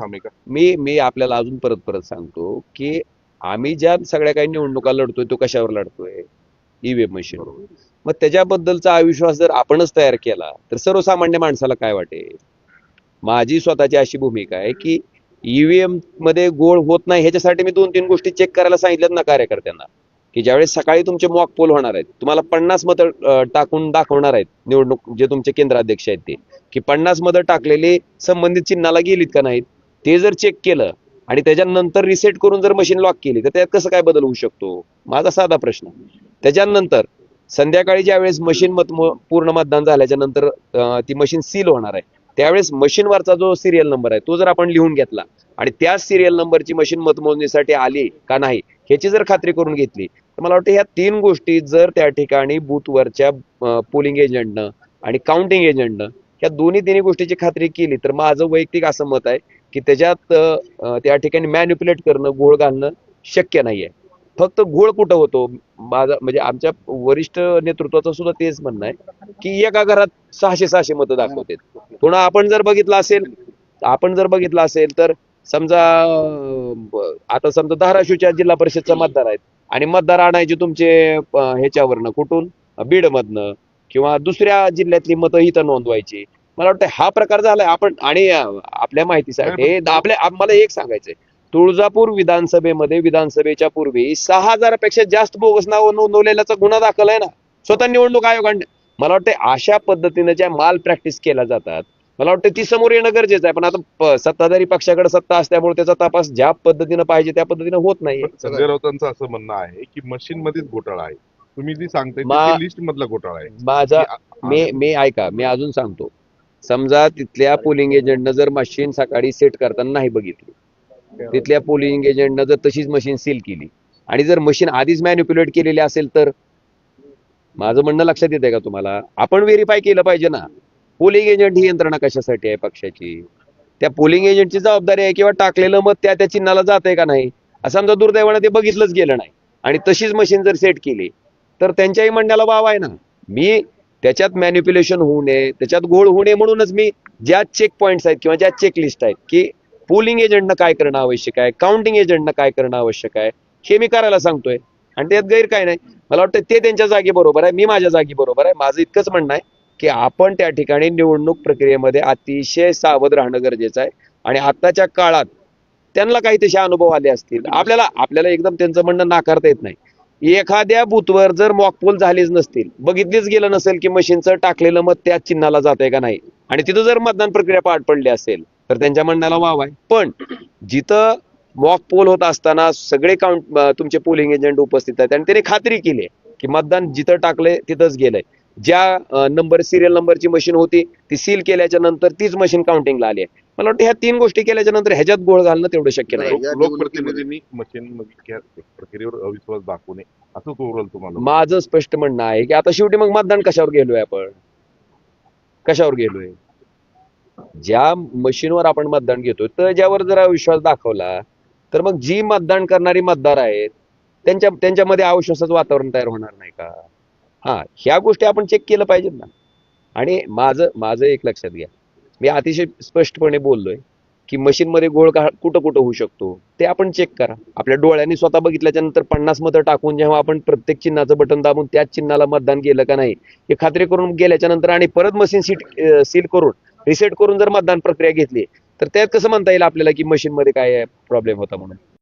ठाम आहे का? मी मी आपल्याला अजून परत परत सांगतो की आम्ही ज्या सगळ्या काही निवडणुका लढतोय तो कशावर लढतोय? EVM machine. मग त्याच्याबद्दलचा अविश्वास जर आपणच तयार केला तर सर्वसामान्य माणसाला काय वाटेल? माझी स्वतःची अशी भूमिका आहे की ईव्हीएम मध्ये गोळ होत नाही ह्याच्यासाठी मी 2-3 गोष्टी चेक करायला सांगितल्यात ना कार्यकर्त्यांना, की ज्यावेळेस सकाळी तुमचे मॉक पोल होणार आहेत, तुम्हाला 50 मतं टाकून दाखवणार आहेत निवडणूक जे तुमचे केंद्राध्यक्ष आहेत ते, की 50 मतं टाकलेले संबंधित चिन्हाला गेलीत का नाहीत, ते जर चेक केलं आणि त्याच्यानंतर रिसेट करून जर मशीन लॉक केली तर त्यात कसं काय बदल होऊ शकतो? माझा साधा प्रश्न. त्याच्यानंतर संध्याकाळी ज्यावेळेस मशीन पूर्ण मतदान झाल्याच्या नंतर ती मशीन सील होणार आहे, त्यावेळेस मशीनवरचा जो सिरियल नंबर आहे तो जर आपण लिहून घेतला आणि त्याच सिरियल नंबरची मशीन मतमोजणीसाठी आली का नाही ह्याची जर खात्री करून घेतली तर मला वाटतं ह्या 3 गोष्टी जर त्या ठिकाणी बूथवरच्या पोलिंग एजंटनं आणि काउंटिंग एजंटनं ह्या तिन्ही गोष्टीची खात्री केली तर माझं वैयक्तिक असं मत आहे की त्याच्यात त्या ठिकाणी मॅन्युप्युलेट करणं, घोळ घालणं शक्य नाहीये. फक्त घोळ कुठं होतो? माझा म्हणजे आमच्या वरिष्ठ नेतृत्वाचं सुद्धा तेच म्हणणं आहे की एका घरात 600 मतं दाखवतात. पुन्हा आपण जर बघितलं असेल तर समजा आता समजा धाराशिवच्या जिल्हा परिषदचा मतदार आहेत आणि मतदार आणायचे तुमचे ह्याच्यावरनं कुठून बीडमधनं किंवा दुसऱ्या जिल्ह्यातली मतं इथं नोंदवायची. मला वाटतं हा प्रकार झालाय. आपण आणि आपल्या माहितीसाठी मला एक सांगायचंय, तुळजापूर विधानसभेच्या पूर्वी 6,000पेक्षा जास्त बोगस नाव नोंदवलेल्याचा गुन्हा दाखल आहे ना स्वतः निवडणूक आयोगाने. मला वाटतं अशा पद्धतीने ज्या माल प्रॅक्टिस केल्या जातात मला वाटतं ती समोर येणं गरजेचं आहे. पण आता सत्ताधारी पक्षाकडे सत्ता असल्यामुळे त्याचा तपास ज्या पद्धतीनं पाहिजे त्या पद्धतीनं होत नाही. संजय राऊतांचं असं म्हणणं आहे की मशीन मध्येच घोटाळा आहे. तुम्ही जी सांगताय लिस्ट मधला घोटाळा आहे. माझा मी ऐका, मी अजून सांगतो. समजा तिथल्या पोलिंग एजंटनं जर मशीन सकाळी सेट करताना नाही बघितली, तिथल्या पोलिंग एजंटनं जर तशीच मशीन सील केली आणि जर मशीन आधीच मॅन्युप्युलेट केलेली असेल तर माझं म्हणणं लक्षात येतंय का तुम्हाला? आपण व्हेरीफाय केलं पाहिजे ना. पोलिंग एजंट ही यंत्रणा कशासाठी आहे पक्षाची? त्या पोलिंग एजंटची जबाबदारी आहे किंवा टाकलेलं मत त्या चिन्हाला जातंय का नाही. असं समजा दुर्दैवानं ते बघितलंच गेलं नाही आणि तशीच मशीन जर सेट केली तर त्यांच्याही म्हणण्याला वाव आहे ना. मी त्याच्यात मॅन्युप्युलेशन होऊ नये, त्याच्यात घोळ होऊ नये म्हणूनच मी ज्या चेक पॉईंट्स आहेत किंवा ज्या चेकलिस्ट आहेत की पोलिंग एजंटनं काय करणं आवश्यक आहे, काउंटिंग एजंटनं काय करणं आवश्यक आहे हे मी करायला सांगतोय आणि त्यात गैर काय नाही. मला वाटतं ते त्यांच्या जागी बरोबर आहे, मी माझ्या जागी बरोबर आहे. माझं इतकंच म्हणणं आहे की आपण त्या ठिकाणी निवडणूक प्रक्रियेमध्ये अतिशय सावध राहणं गरजेचं आहे आणि आताच्या काळात त्यांना काही तसे अनुभव आले असतील. आपल्याला एकदम त्यांचं म्हणणं नाकारता येत नाही. एखाद्या बूथवर जर मॉकपोल झालीच नसतील, बघितलीच गेलं नसेल की मशीनचं टाकलेलं मत त्याच चिन्हाला जातंय का नाही आणि तिथं जर मतदान प्रक्रिया पार पडली असेल तर त्यांच्या म्हणण्याला वाव आहे. पण जिथं मॉक पोल होत असताना सगळे तुमचे पोलिंग एजंट उपस्थित आहेत आणि त्याने खात्री केली की मतदान जिथं टाकलंय तिथंच गेलंय, ज्या सिरियल नंबरची मशीन होती ती सील केल्याच्या नंतर तीच मशीन काउंटिंगला आली आहे. मला वाटतं ह्या 3 गोष्टी केल्याच्या नंतर ह्याच्यात गोळ घालणं तेवढं शक्य नाही. लोकप्रतिनिधींनी मशीन प्रक्रियेवर अविश्वास दाखवू नये असं ओव्हरऑल तुम्हाला? माझं स्पष्ट म्हणणं आहे की आता शेवटी मग मतदान कशावर गेलोय? आपण कशावर गेलोय? ज्या मशीनवर आपण मतदान घेतोय तर ज्यावर जर अविश्वास दाखवला तर मग जी मतदान करणारी मतदार आहेत त्यांच्यामध्ये अविश्वासाचं वातावरण तयार होणार नाही का? ह्या गोष्टी आपण चेक केलं पाहिजेत ना. आणि माझं एक लक्षात घ्या, मी अतिशय स्पष्टपणे बोललोय की मशीनमध्ये घोळ कुठं कुठं होऊ शकतो ते आपण चेक करा. आपल्या डोळ्यांनी स्वतः बघितल्याच्या नंतर 50 मतं टाकून जेव्हा आपण प्रत्येक चिन्हाचं बटन दाबून त्याच चिन्हाला मतदान केलं का नाही हे खात्री करून गेल्याच्या नंतर आणि परत मशीन सील करून रिसेट करून जर मतदान प्रक्रिया घेतली तर त्यात कसं म्हणता येईल आपल्याला की मशीनमध्ये काय प्रॉब्लेम होता म्हणून?